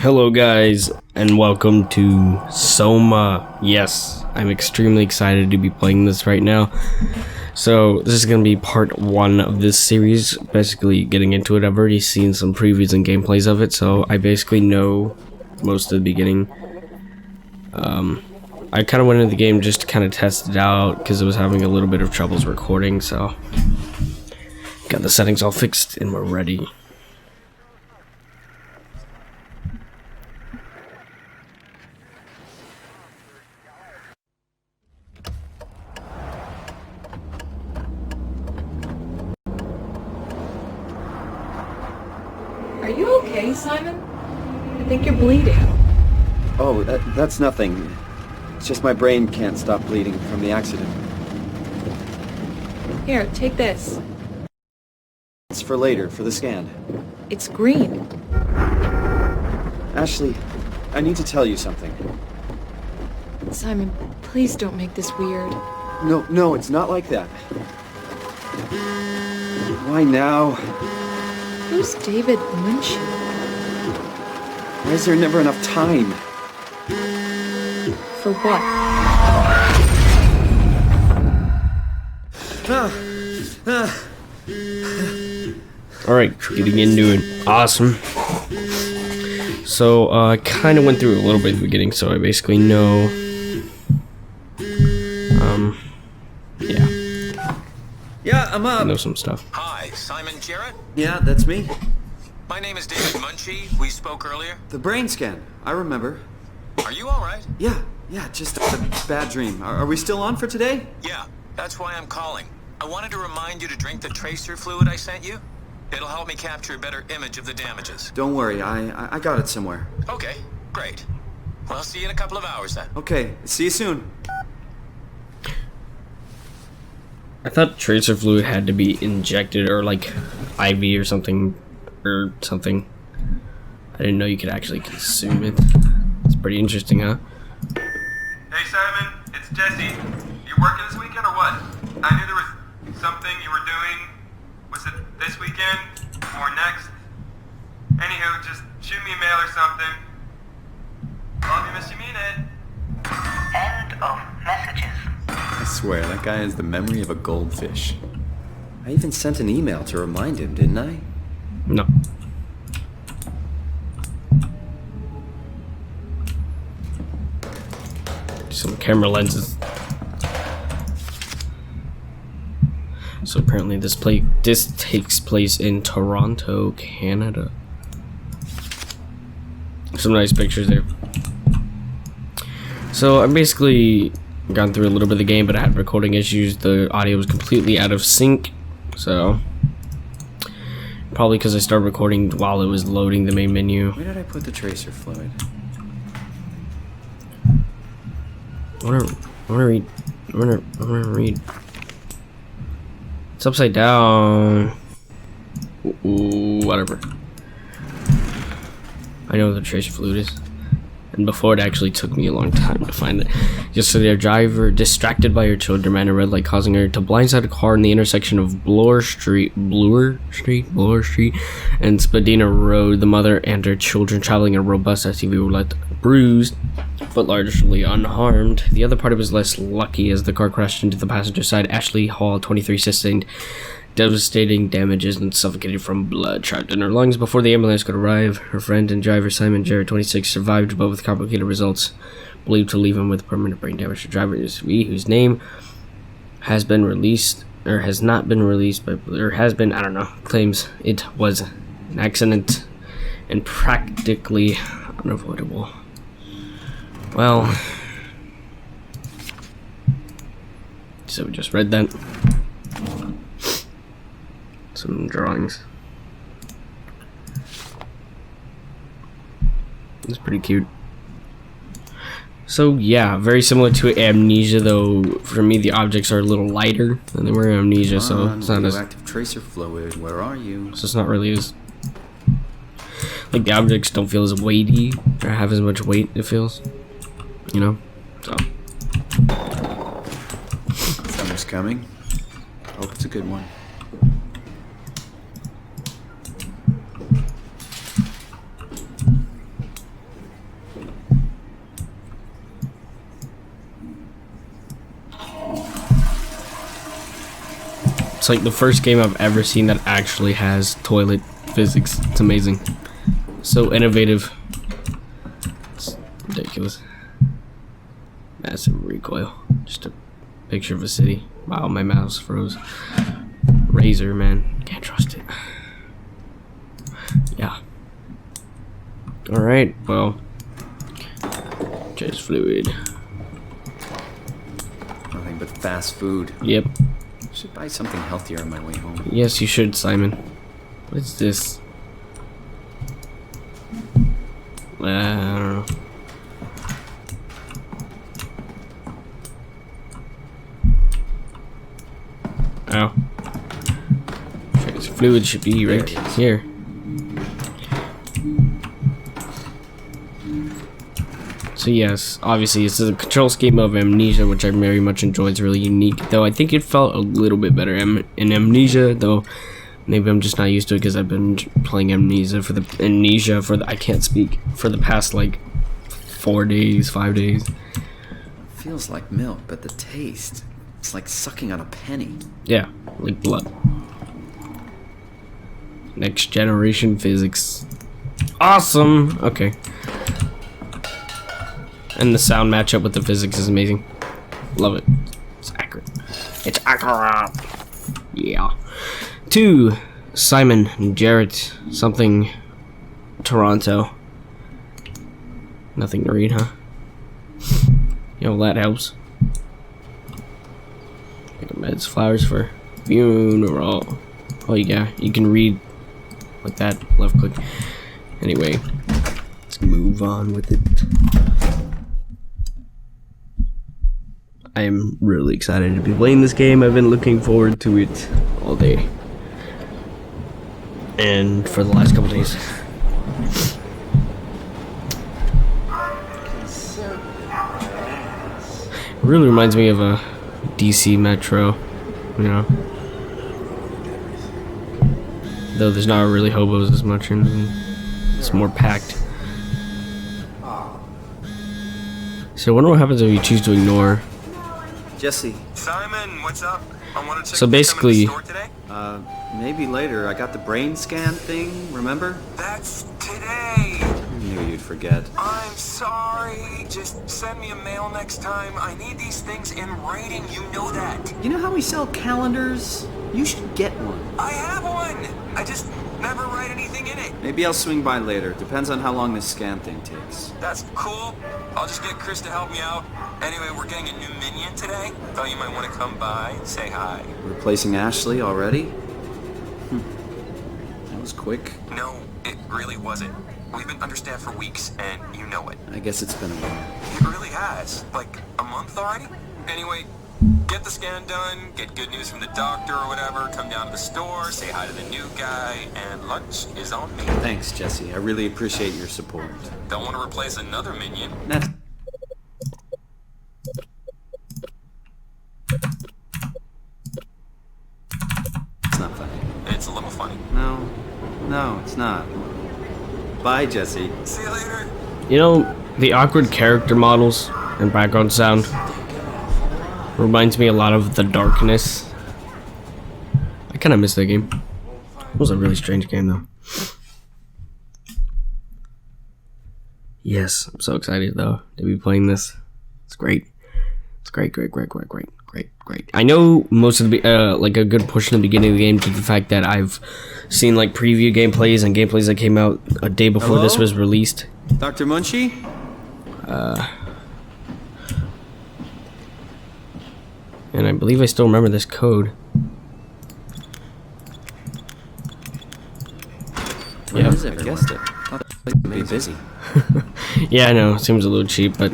Hello guys, and welcome to Soma. Yes, I'm extremely excited to be playing this right now. So this is going to be part 1 of this series, basically getting into it. I've already seen some previews and gameplays of it, so I basically know most of the beginning. I kind of went into the game just to kind of test it out, because it was having a little bit of troubles recording, so got the settings all fixed and we're ready. Are you okay, Simon? I think you're bleeding. Oh, that's nothing. It's just my brain can't stop bleeding from the accident. Here, take this. It's for later, for the scan. It's green. Ashley, I need to tell you something. Simon, please don't make this weird. No, it's not like that. Why now? Who's David Munchie? Why is there never enough time? For what? Alright, getting into it. Awesome. So, I kind of went through a little bit at the beginning, so I basically know, Yeah, I'm I up. know some stuff. Hi, Simon Jarrett. Yeah, that's me. My name is David Munchie. We spoke earlier. The brain scan. I remember. Are you all right? Yeah, just a bad dream. Are we still on for today? Yeah, that's why I'm calling. I wanted to remind you to drink the tracer fluid I sent you. It'll help me capture a better image of the damages. Don't worry, I got it somewhere. Okay, great. Well, see you in a couple of hours then. Okay, see you soon. I thought tracer fluid had to be injected or like IV or something. I didn't know you could actually consume it. It's pretty interesting, huh? Hey Simon, it's Jesse. You working this weekend or what? I knew there was something you were doing. Was it this weekend or next? Anywho, just shoot me a mail or something. Love you, miss you, mean it. End of messages. I swear, that guy has the memory of a goldfish. I even sent an email to remind him, didn't I? No. Some camera lenses. So apparently this takes place in Toronto, Canada. Some nice pictures there. So I basically gone through a little bit of the game, but I had recording issues. The audio was completely out of sync, so probably because I started recording while it was loading the main menu. Where did I put the tracer fluid? I wanna read. It's upside down. Ooh, whatever. I know what the tracer fluid is. And before, it actually took me a long time to find it. Just so their driver, distracted by her children, ran a red light, causing her to blindside a car in the intersection of Bloor Street, and Spadina Road. The mother and her children, traveling in a robust SUV, were left bruised, but largely unharmed. The other party was less lucky as the car crashed into the passenger side. Ashley Hall, 23, sustained devastating damages and suffocated from blood trapped in her lungs before the ambulance could arrive. Her friend and driver Simon Jarrett, 26, survived, but with complicated results, believed to leave him with permanent brain damage. The driver is V, whose name has been released, or has not been released, or has been, I don't know, claims it was an accident and practically unavoidable. Well, so we just read that. Some drawings. It's pretty cute. So yeah, very similar to Amnesia, though for me the objects are a little lighter than they were in Amnesia, so it's not as Radioactive tracer fluid, where are you? so it's not really as like the objects don't feel as weighty or have as much weight, it feels, you know. So Summer's coming. Hope it's a good one. It's like the first game I've ever seen that actually has toilet physics. It's amazing. So innovative. It's ridiculous. Massive recoil. Just a picture of a city. Wow, my mouse froze. Razor, man. Can't trust it. Yeah. Alright, well. Just fluid. Nothing but fast food. Yep. Should buy something healthier on my way home. Yes, you should, Simon. What is this? I don't know. Oh. Trace fluid should be right here. So yes, obviously this is a control scheme of Amnesia, which I very much enjoy. It's really unique, though I think it felt a little bit better in Amnesia, though maybe I'm just not used to it because I've been playing Amnesia for the I can't speak, for the past like 5 days. Feels like milk, but the taste, it's like sucking on a penny. Yeah, like blood. Next generation physics. Awesome! Okay. And the sound matchup with the physics is amazing. Love it. It's accurate. It's accurate! Yeah. 2. Simon Jarrett. Something. Toronto. Nothing to read, huh? Yo, that helps. Like meds, flowers for funeral. Oh yeah, you can read like that. Left click. Anyway, let's move on with it. I am really excited to be playing this game. I've been looking forward to it all day. And for the last couple days. It really reminds me of a DC Metro, you know. Though there's not really hobos as much, and it's more packed. So I wonder what happens if you choose to ignore. Jesse, Simon, what's up? I want to check So basically, the store today. maybe later. I got the brain scan thing, remember? That's today. I knew you'd forget. I'm sorry. Just send me a mail next time. I need these things in writing. You know that. You know how we sell calendars? You should get one. I have one. I just never write anything in it. Maybe I'll swing by later. Depends on how long this scan thing takes. That's cool. I'll just get Chris to help me out. Anyway, we're getting a new minion today. Thought you might want to come by and say hi. Replacing Ashley already? That was quick. No, it really wasn't. We've been understaffed for weeks, and you know it. I guess it's been a while. It really has. Like, a month already? Anyway, get the scan done, get good news from the doctor or whatever, come down to the store, say hi to the new guy, and lunch is on me. Thanks, Jesse. I really appreciate your support. Don't want to replace another minion. That's... It's not funny. It's a little funny. No, it's not. Bye, Jesse. See you later. you know, the awkward character models and background sound reminds me a lot of The Darkness. I kind of miss that game. It was a really strange game, though. Yes, I'm so excited, though, to be playing this. It's great. It's great. I know most of the like a good portion of the beginning of the game due to the fact that I've seen like preview gameplays and gameplays that came out a day before this was released. Dr. Munchie? And I believe I still remember this code. Yeah, I guessed it. I'd be busy. Yeah, I know. It seems a little cheap, but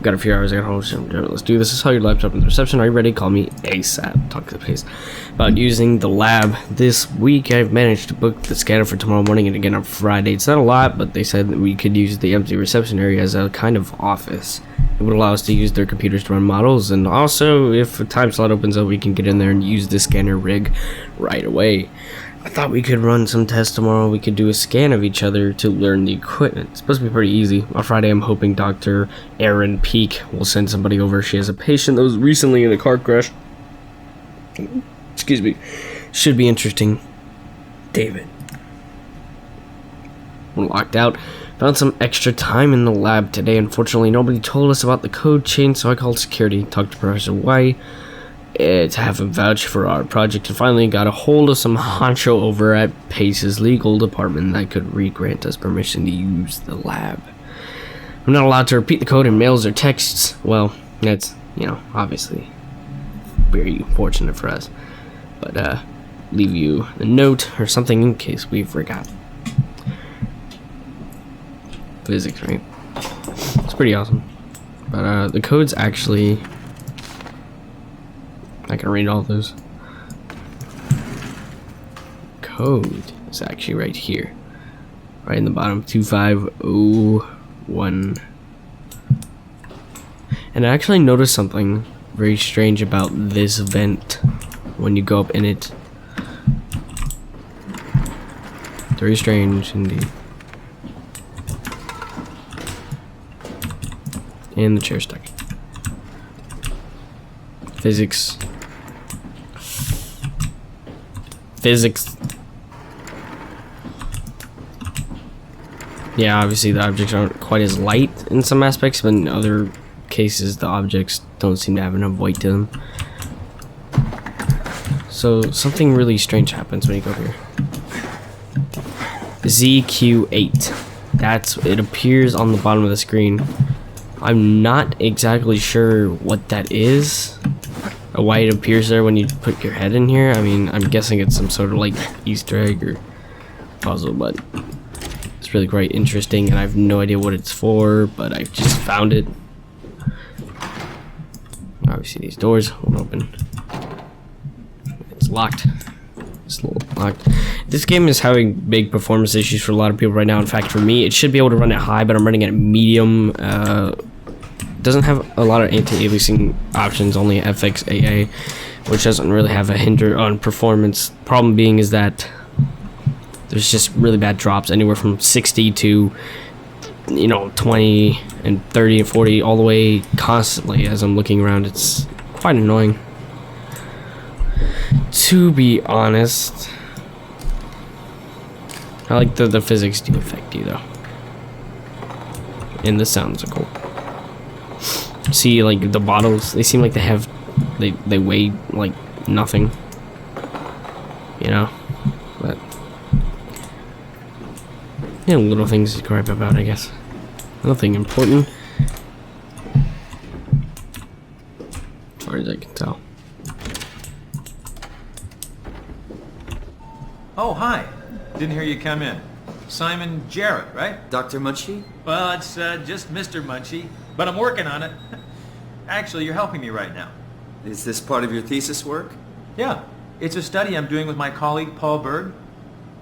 got a few hours at home, so let's do this. This is how your laptop and the reception. Are you ready? Call me ASAP. Talk to the pace about using the lab this week. I've managed to book the scanner for tomorrow morning and again on Friday. It's not a lot, but they said that we could use the empty reception area as a kind of office. It would allow us to use their computers to run models, and also if a time slot opens up, we can get in there and use the scanner rig right away. I thought we could run some tests tomorrow. We could do a scan of each other to learn the equipment. It's supposed to be pretty easy. On Friday, I'm hoping Dr. Erin Peak will send somebody over. She has a patient that was recently in a car crash. Excuse me. Should be interesting. David. We're locked out. Found some extra time in the lab today. Unfortunately, nobody told us about the code change, so I called security, talked to Professor White to have him vouch for our project, and finally got a hold of some honcho over at Pace's legal department that could re-grant us permission to use the lab. I'm not allowed to repeat the code in mails or texts. Well, that's, obviously very fortunate for us. But, leave you a note or something in case we forgot. Physics, right? It's pretty awesome. But, the code's actually... I can read all those. Code is actually right here. Right in the bottom, 2501. And I actually noticed something very strange about this vent when you go up in it. Very strange indeed. And the chair stuck. Physics. Yeah, obviously the objects aren't quite as light in some aspects, but in other cases the objects don't seem to have enough weight to them. So something really strange happens when you go here. ZQ8. It appears on the bottom of the screen. I'm not exactly sure what that is. Why it appears there when you put your head in here. I mean, I'm guessing it's some sort of like Easter egg or puzzle, but it's really quite interesting, and I have no idea what it's for, but I just found it. Obviously these doors won't open. It's locked. It's locked. This game is having big performance issues for a lot of people right now. In fact, for me, it should be able to run at high, but I'm running at medium. Doesn't have a lot of anti-aliasing options, only FXAA, which doesn't really have a hinder on performance. Problem being is that there's just really bad drops, anywhere from 60 to 20 and 30 and 40 all the way constantly as I'm looking around. It's quite annoying, to be honest. I like the physics do affect you though, and the sounds are cool. See, like the bottles, they seem like they weigh like nothing, but little things to gripe about, I guess. Nothing important as far as I can tell. Oh, hi. Didn't hear you come in. Simon Jarrett, right? Dr. Munchie? Well, it's just Mr. Munchie, but I'm working on it. Actually, you're helping me right now. Is this part of your thesis work? Yeah, it's a study I'm doing with my colleague Paul Berg.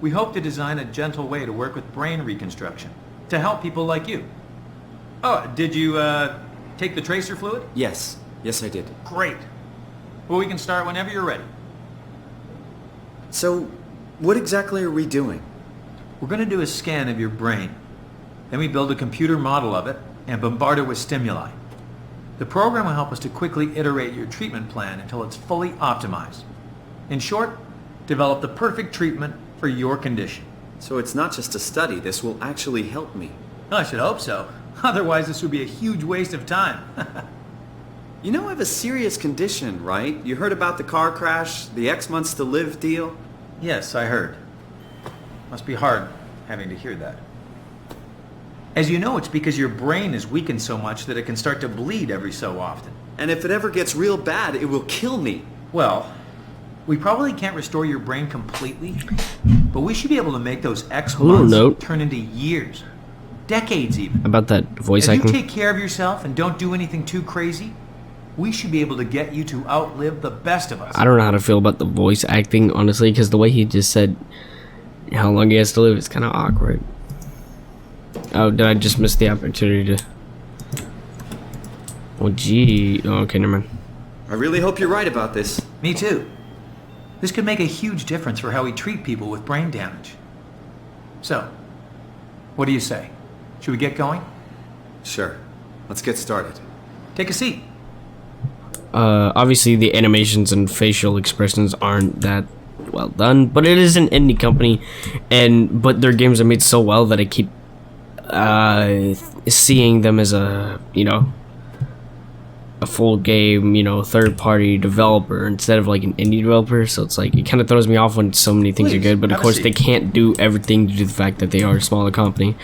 We hope to design a gentle way to work with brain reconstruction to help people like you. Oh, did you take the tracer fluid? Yes. Yes, I did. Great. Well, we can start whenever you're ready. So, what exactly are we doing? We're going to do a scan of your brain. Then we build a computer model of it and bombard it with stimuli. The program will help us to quickly iterate your treatment plan until it's fully optimized. In short, develop the perfect treatment for your condition. So it's not just a study, this will actually help me. I should hope so. Otherwise, this would be a huge waste of time. You know I have a serious condition, right? You heard about the car crash, the X months to live deal? Yes, I heard. Must be hard having to hear that. As you know, it's because your brain is weakened so much that it can start to bleed every so often. And if it ever gets real bad, it will kill me. Well, we probably can't restore your brain completely, but we should be able to make those X months turn into years, decades even. About that voice acting. If you take care of yourself and don't do anything too crazy, we should be able to get you to outlive the best of us. I don't know how to feel about the voice acting, honestly, because the way he just said how long he has to live is kind of awkward. Oh, did I just miss the opportunity to... Oh, gee. Oh, okay, never mind. I really hope you're right about this. Me too. This could make a huge difference for how we treat people with brain damage. So, what do you say? Should we get going? Sure. Let's get started. Take a seat. Obviously the animations and facial expressions aren't that well done, but it is an indie company, but their games are made so well that I keep seeing them as a full game, third-party developer instead of like an indie developer. So it's like it kind of throws me off when so many things are good, but of course they can't do everything due to the fact that they are a smaller company.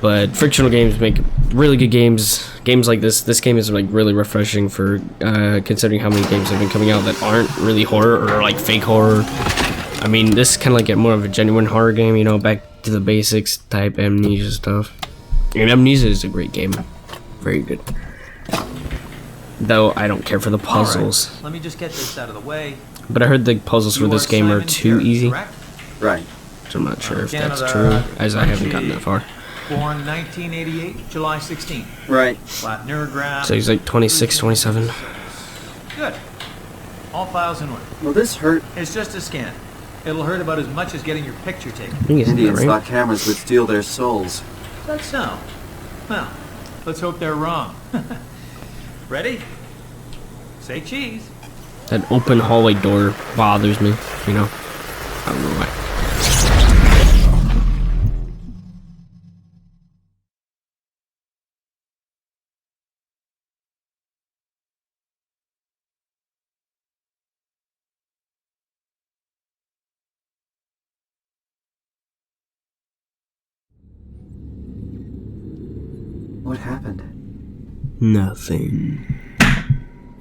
But Frictional Games make really good games. Games like this game is like really refreshing for considering how many games have been coming out that aren't really horror or like fake horror. I mean, this is kind of like more of a genuine horror game, back to the basics type Amnesia stuff. And Amnesia is a great game, very good. Though I don't care for the puzzles. All right, let me just get this out of the way. But I heard the puzzles for this game are too easy. Correct? Right. So I'm not sure if Canada, that's true, as I haven't gotten that far. Born 1988, July 16th. Right. Flat neurograph. So he's like 26, 27. Good. All files in order. Will this hurt? It's just a scan. It'll hurt about as much as getting your picture taken. I think it's Indians right. thought cameras would steal their souls. That's so. Well, let's hope they're wrong. Ready? Say cheese. That open hallway door bothers me, I don't know why. What happened? Nothing.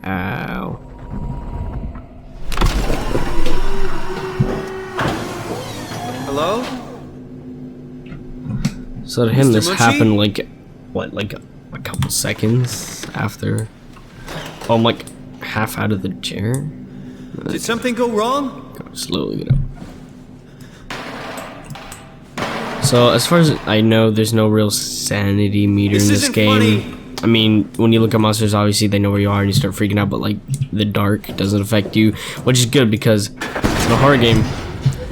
Ow. Hello? So to him, Mr. this Munchie? happened like, what, like a couple seconds after? Oh, I'm like half out of the chair. Did something go wrong? Go slowly get up. So as far as I know, there's no real sanity meter in this isn't game. funny. I mean, when you look at monsters, obviously they know where you are and you start freaking out, but like the dark doesn't affect you, which is good because in a horror game,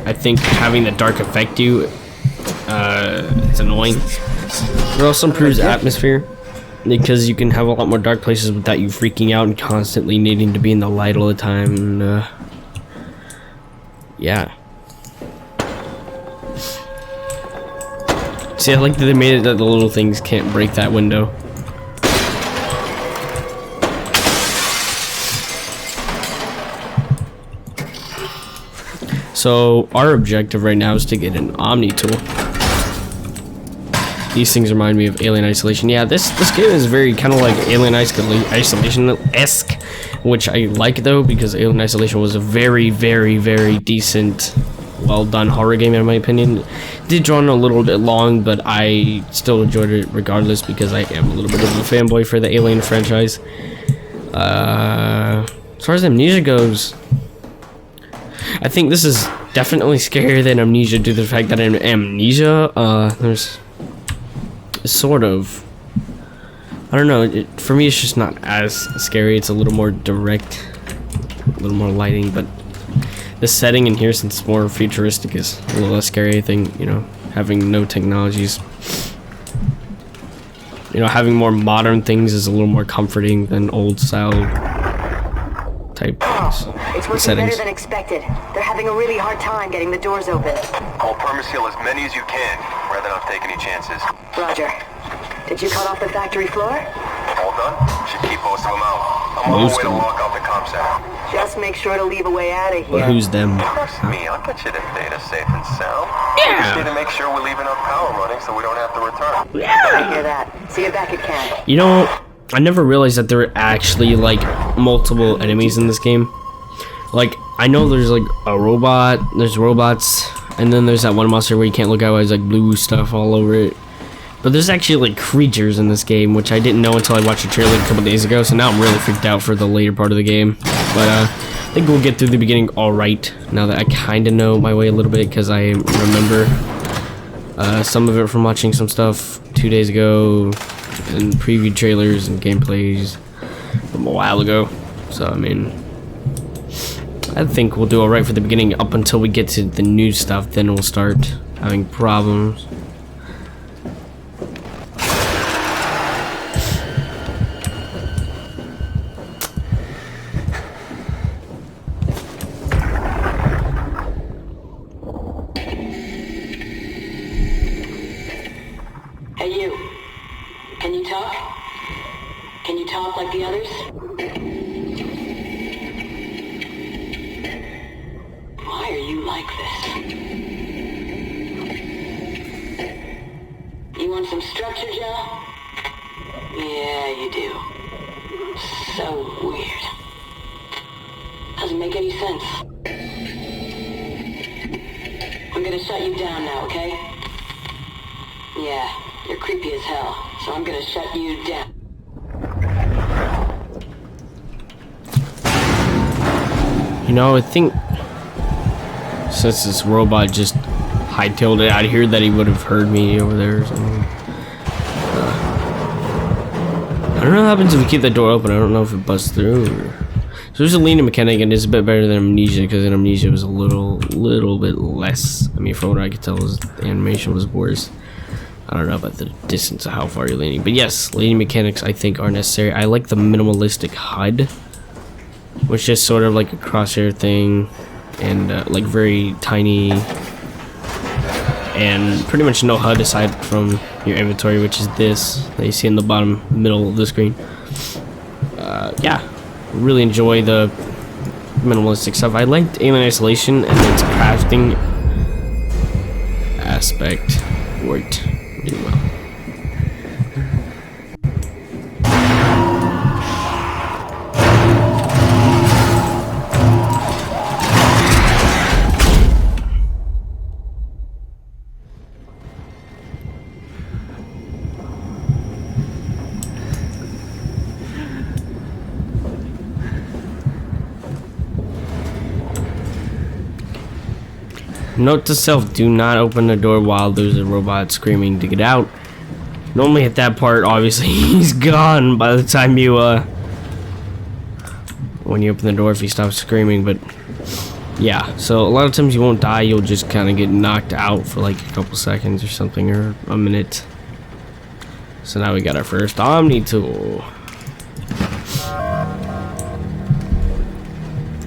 I think having the dark affect you, it's annoying. It also improves atmosphere because you can have a lot more dark places without you freaking out and constantly needing to be in the light all the time. And, yeah. See, I like that they made it that the little things can't break that window. So our objective right now is to get an Omni tool. These things remind me of Alien Isolation. Yeah, this game is very kind of like Alien Isolation-esque, which I like though because Alien Isolation was a very, very, very decent, well done horror game in my opinion. It did draw on a little bit long, but I still enjoyed it regardless because I am a little bit of a fanboy for the Alien franchise. As far as Amnesia goes, I think this is definitely scarier than Amnesia due to the fact that in Amnesia, there's sort of, I don't know, for me it's just not as scary. It's a little more direct, a little more lighting, but the setting in here, since it's more futuristic, is a little less scary. I think, having no technologies, having more modern things is a little more comforting than old style type It's working settings. better than expected. They're having a really hard time getting the doors open. I'll permaseal as many as you can, rather not take any chances. Roger. Did you cut off the factory floor? All done? Should keep most of them out. I'm on my way to lock out the comm center. Just make sure to leave a way out of But here. who's them? Trust me, I'll get you the data safe and sound. Yeah. Just need to make sure we're leaving our power running so we don't have to return. I hear that. See you back at camp. I never realized that there were actually like multiple enemies in this game. Like, I know there's like a robot, there's robots, and then there's that one monster where you can't look at, where there's like blue stuff all over it. But there's actually like creatures in this game, which I didn't know until I watched the trailer a couple days ago, so now I'm really freaked out for the later part of the game. But I think we'll get through the beginning alright, now that I kind of know my way a little bit, because I remember some of it from watching some stuff 2 days ago, and preview trailers and gameplays from a while ago. So, I mean, I think we'll do alright for the beginning up until we get to the new stuff, then we'll start having problems. Hey, you. Can you talk? Can you talk like the others? Why are you like this? You want some structure, Joe? Yeah, you do. So weird. Doesn't make any sense. I'm gonna shut you down now, okay? Yeah, you're creepy as hell, so I'm gonna shut you down. You know, I think since this robot just hightailed it out of here that he would have heard me over there or something. I don't know what happens if we keep that door open. I don't know if it busts through. So there's a leaning mechanic, and it's a bit better than Amnesia, because in Amnesia it was a little bit less. I mean, from what I could tell, the animation was worse. I don't know about the distance of how far you're leaning, but yes, leaning mechanics I think are necessary. I like the minimalistic HUD, which is sort of like a crosshair thing, and like very tiny, and pretty much no HUD aside from your inventory, which is this that you see in the bottom middle of the screen. Yeah, really enjoy the minimalistic stuff. I liked Alien Isolation, and its crafting aspect worked really well. Note to self, do not open the door while there's a robot screaming to get out. Normally at that part, obviously, he's gone by the time you, when you open the door if he stops screaming, but yeah, so a lot of times you won't die, you'll just kind of get knocked out for like a couple seconds or something, or a minute. So now we got our first Omni tool.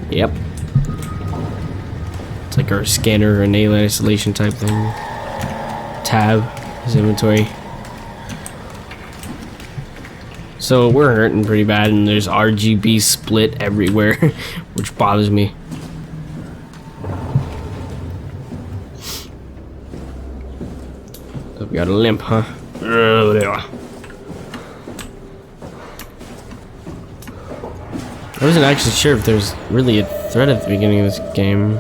Yep. It's like our scanner or an alien isolation type thing. Tab is inventory. So we're hurting pretty bad, and there's RGB split everywhere, which bothers me. So we got a limp, huh? I wasn't actually sure if there's really a threat at the beginning of this game.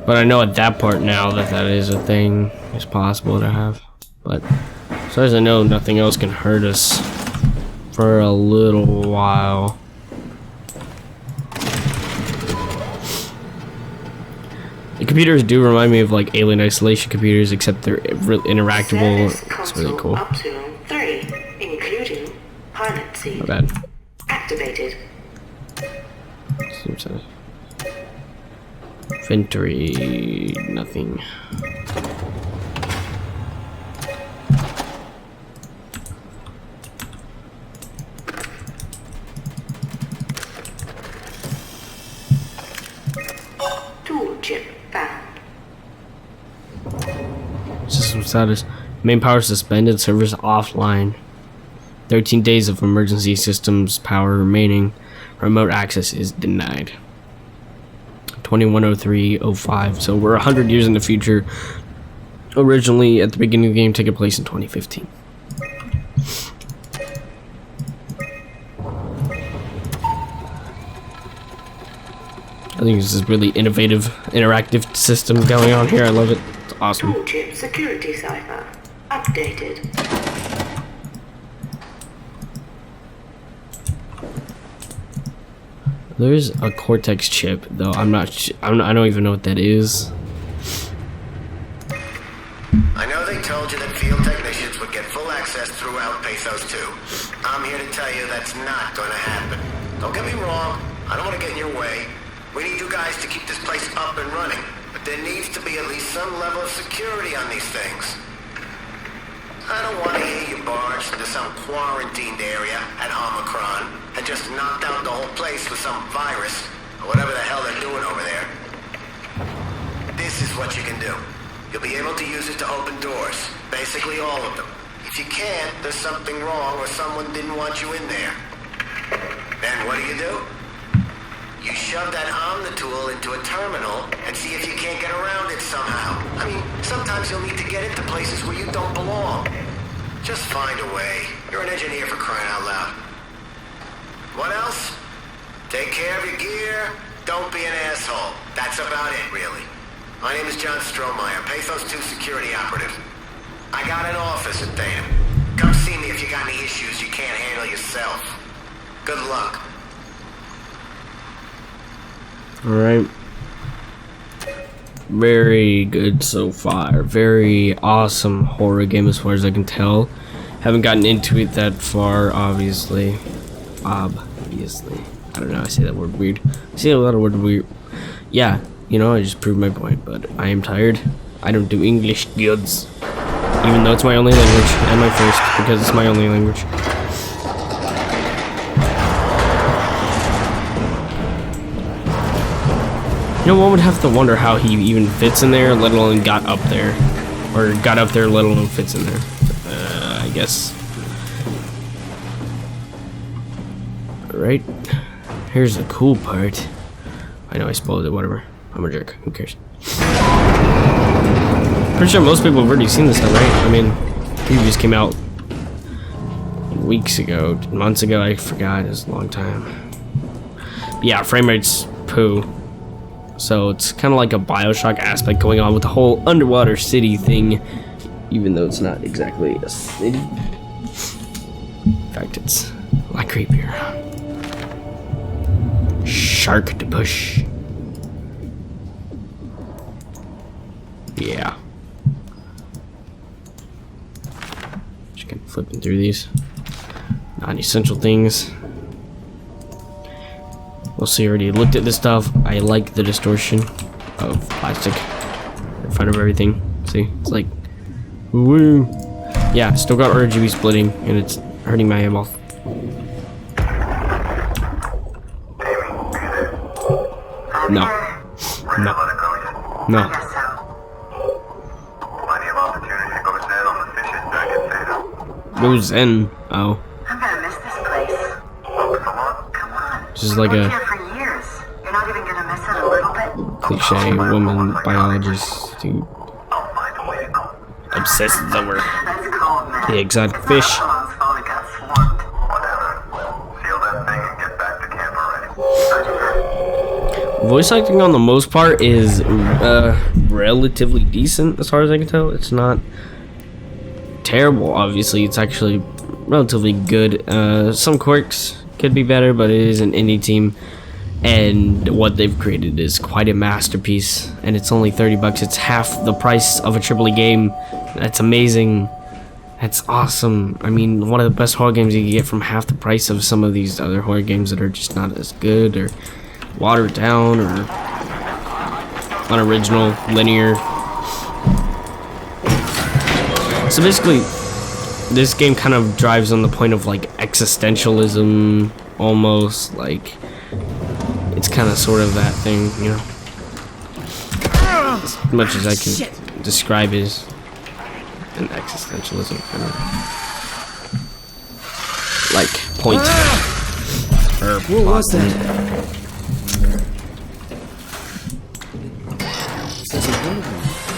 But I know at that part now that is a thing. It's possible to have. But as far as I know, nothing else can hurt us for a little while. The computers do remind me of like Alien Isolation computers, except they're interactable. It's really cool. Up to 3, including pilot seat. Not bad. Activated. Inventory, nothing. Tool chip found. System status. Main power suspended, servers offline. 13 days of emergency systems power remaining. Remote access is denied. 210305. So we're 100 years in the future. Originally, at the beginning of the game, taking place in 2015. I think this is really innovative, interactive system going on here. I love it. It's awesome. Tool chip security cipher updated. There's a Cortex chip, though. I don't even know what that is. I know they told you that field technicians would get full access throughout Pathos 2. I'm here to tell you that's not going to happen. Don't get me wrong, I don't want to get in your way, We need you guys to keep this place up and running, but there needs to be at least some level of security on these things. I don't want to hear you barge into some quarantined area at Omicron and just knock down the whole place with some virus or whatever the hell they're doing over there. This is what you can do. You'll be able to use it to open doors, basically all of them. If you can't, there's something wrong or someone didn't want you in there. Then what do? You shove that Omnitool into a terminal and see if you can't get around it somehow. I mean, sometimes you'll need to get into places where you don't belong. Just find a way. You're an engineer, for crying out loud. What else? Take care of your gear. Don't be an asshole. That's about it, really. My name is John Strohmeyer, Pathos 2 security operative. I got an office at Theta. Come see me if you got any issues you can't handle yourself. Good luck. Alright. Very good so far. Very awesome horror game as far as I can tell. Haven't gotten into it that far, obviously. Obviously. I don't know, I say that word weird. I say a lot of word weird. Yeah, you know, I just proved my point, but I am tired. I don't do English goods. Even though it's my only language, and my first, because it's my only language. You know, one would have to wonder how he even fits in there, let alone got up there. Or got up there, let alone fits in there. I guess. Alright. Here's the cool part. I know I spoiled it, whatever. I'm a jerk. Who cares? Pretty sure most people have already seen this stuff, right? I mean, previews came out weeks ago, months ago. I forgot. It was a long time. But yeah, frame rate's poo. So it's kind of like a Bioshock aspect going on with the whole underwater city thing, even though it's not exactly a city. In fact, it's a lot creepier. Shark to push. Yeah. Just kind of flipping through these non-essential things. We'll see, I already looked at this stuff. I like the distortion of plastic in front of everything. See, it's like, woo. Yeah, still got RGB splitting, and it's hurting my eyeball. No. No. No. Goes in. Oh. I'm gonna miss this place. Come on. Just like a For years. You're not even gonna miss it a little bit? cliche woman biologist who obsesses over That's cold, man. the exotic fish. Someone's fault it got swamped. Seal that thing and get back to camp already. Voice acting on the most part is relatively decent as far as I can tell. It's not terrible, obviously. It's actually relatively good. Some quirks could be better, but it is an indie team, and what they've created is quite a masterpiece, and it's only $30. It's half the price of a AAA game. That's amazing. That's awesome. I mean, one of the best horror games you can get from half the price of some of these other horror games that are just not as good or watered down or unoriginal, linear. So basically, this game kind of drives on the point of like existentialism, almost. Like, it's kind of sort of that thing, you know. As much as I can describe it as an existentialism kind of like point. Or What was that?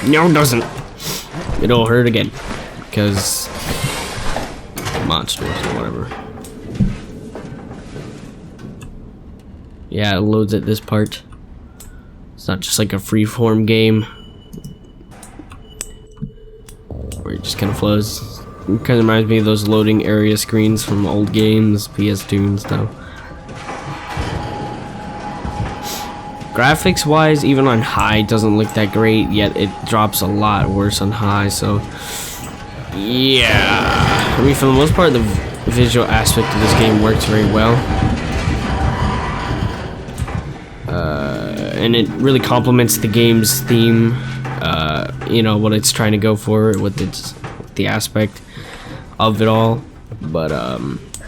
No, it doesn't. It'll hurt again because monsters or whatever. Yeah, it loads at this part. It's not just like a free-form game where it just kind of flows. It kind of reminds me of those loading area screens from old games, PS2 and stuff. Graphics wise, even on high, it doesn't look that great, yet it drops a lot worse on high, so yeah. I mean, for the most part, the visual aspect of this game works very well. and it really complements the game's theme. You know what it's trying to go for with the aspect of it all. But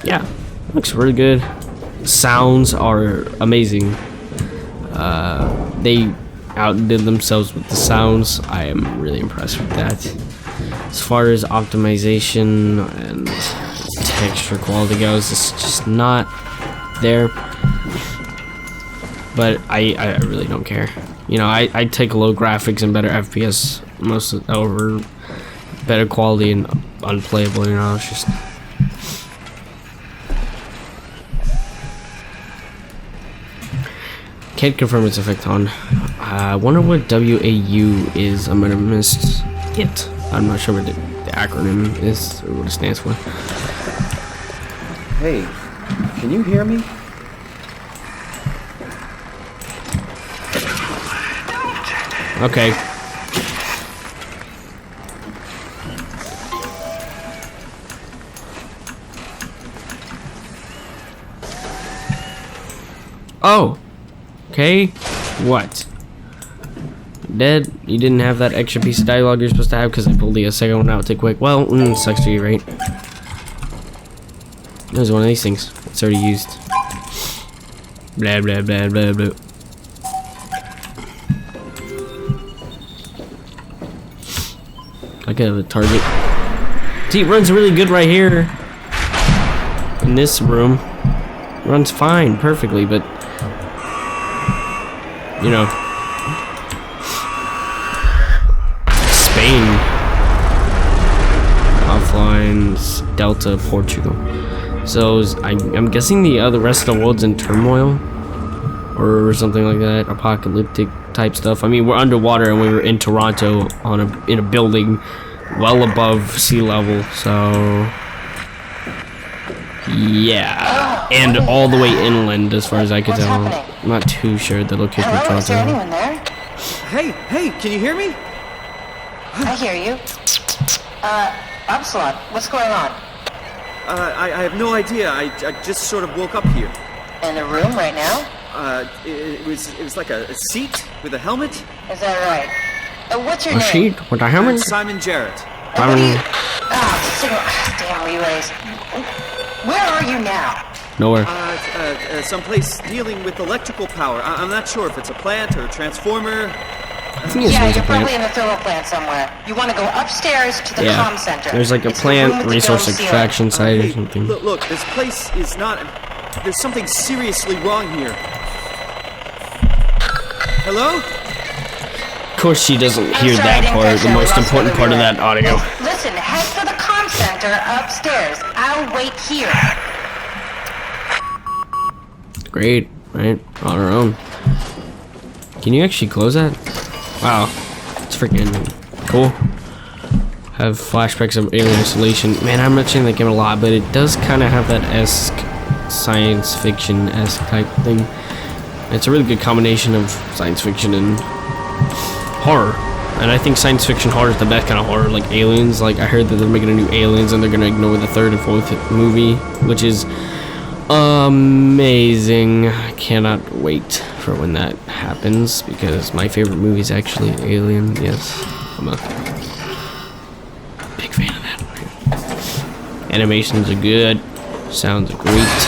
yeah, looks really good. Sounds are amazing. They outdid themselves with the sounds. I am really impressed with that. As far as optimization and texture quality goes, it's just not there. But I really don't care. You know, I take low graphics and better FPS over better quality and unplayable. You know, it's just. Can't confirm its effect on. I wonder what WAU is. I'm gonna miss it. I'm not sure what the acronym is or what it stands for. Hey, can you hear me? Okay. Oh. Okay. What? Dead? You didn't have that extra piece of dialogue you're supposed to have because I pulled the second one out too quick. Well, sucks to you, right? It was one of these things. It's already used. Blah, blah, blah, blah, blah. I could have a target. See, it runs really good right here. In this room. It runs fine, perfectly, but you know, Spain, offline, Delta, Portugal. So I'm guessing the rest of the world's in turmoil or something like that, apocalyptic type stuff. I mean, we're underwater and we were in Toronto in a building well above sea level, so yeah, and all the way inland as far as I could tell. I'm not too sure the location of Toronto. Is there anyone there? Hey, can you hear me? I hear you. Absalon, what's going on? I have no idea. I just sort of woke up here. In the room right now? It was like a seat with a helmet. Is that right? What's your A name? sheet with a helmet? Simon Jarrett. Simon. Damn relays. Where are you now? Nowhere. Someplace dealing with electrical power. I'm not sure if it's a plant or a transformer. I think it's Yeah, a you're plant. probably in the thermal plant somewhere. You want to go upstairs to the comm center. There's like a It's the room plant with the resource dome ceiling. extraction site or Hey, something. look, this place is not... There's something seriously wrong here. Hello? Of course she doesn't I'm hear sorry, I that didn't part, catch the that. most We lost important the part of relay. that audio. Listen, head for the comm center upstairs. I'll wait here. Great, right? On our own. Can you actually close that? Wow, it's freaking cool. Have flashbacks of alien installation. Man, I'm mentioning that game a lot, but it does kind of have that science fiction-esque type thing. It's a really good combination of science fiction and horror. And I think science fiction horror is the best kind of horror, like Aliens. Like, I heard that they're making a new Aliens and they're gonna ignore the third and fourth movie, which is amazing. I cannot wait for when that happens because my favorite movie is actually Alien. Yes, I'm a big fan of that. Animations are good, sounds are great,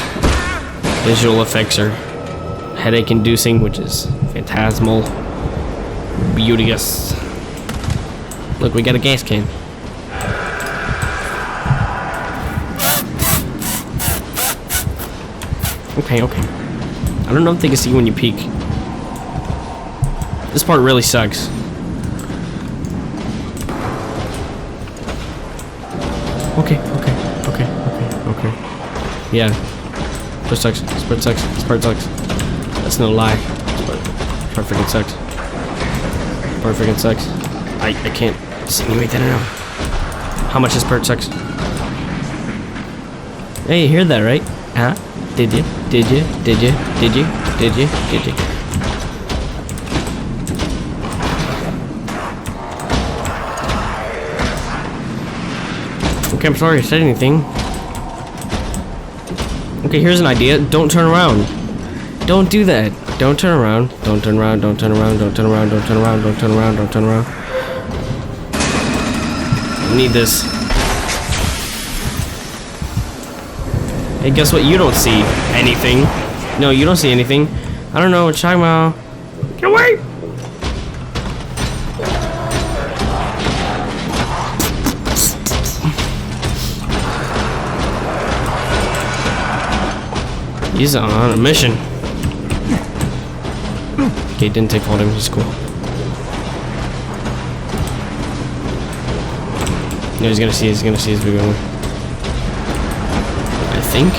visual effects are headache inducing, which is phantasmal, beauteous. Look, we got a gas can. Okay. I don't know if they can see when you peek. This part really sucks. Okay. Yeah. This part sucks. That's no lie. This part freaking sucks. I can't simulate that enough. How much this part sucks? Hey, you heard that, right? Huh? Did you? Okay, I'm sorry I said anything. Okay, here's an idea. Don't turn around. Don't do that. Don't turn around. Don't turn around. Don't turn around. Don't turn around. Don't turn around. Don't turn around. Don't turn around. I need this. Hey, guess what? You don't see anything. No, you don't see anything. I don't know what you're talking about. Get away! He's on a mission. Okay, didn't take hold of him. He's cool. No, he's gonna see us. He's gonna see us. We're going. I think.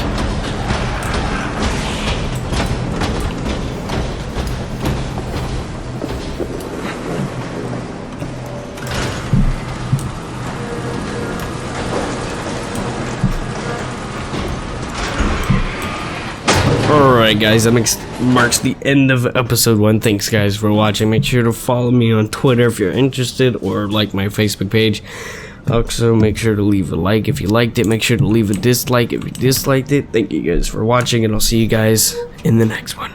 Alright guys, that marks the end of episode 1. Thanks guys for watching. Make sure to follow me on Twitter if you're interested, or like my Facebook page. Also, make sure to leave a like if you liked it. Make sure to leave a dislike if you disliked it. Thank you guys for watching, and I'll see you guys in the next one.